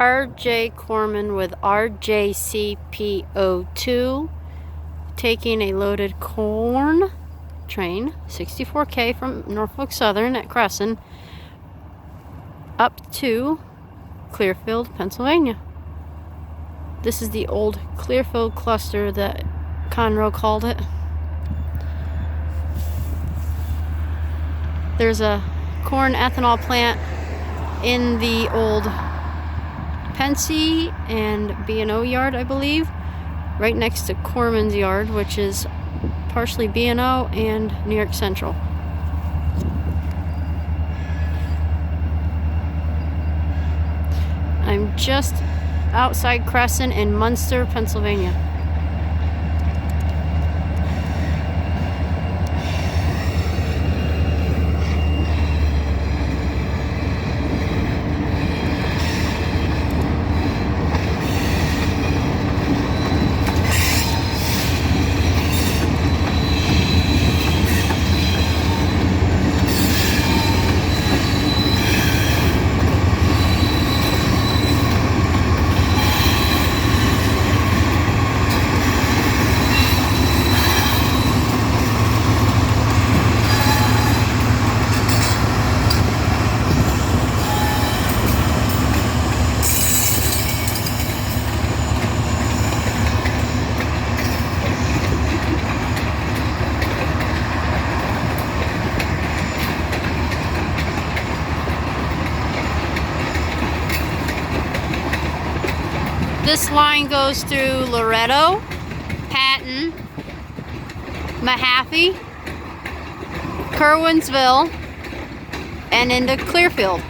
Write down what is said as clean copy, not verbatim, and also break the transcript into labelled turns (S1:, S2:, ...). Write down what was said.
S1: RJ Corman with RJCPO2 taking a loaded corn train, 64K from Norfolk Southern at Crescent, up to Clearfield, Pennsylvania. This is the old Clearfield cluster that Conroe called it. There's a corn ethanol plant in the old Pensy and B&O yard, I believe, right next to Corman's yard, which is partially B&O and New York Central. I'm just outside Crescent in Munster, Pennsylvania. This line goes through Loretto, Patton, Mahaffey, Curwensville, and into Clearfield.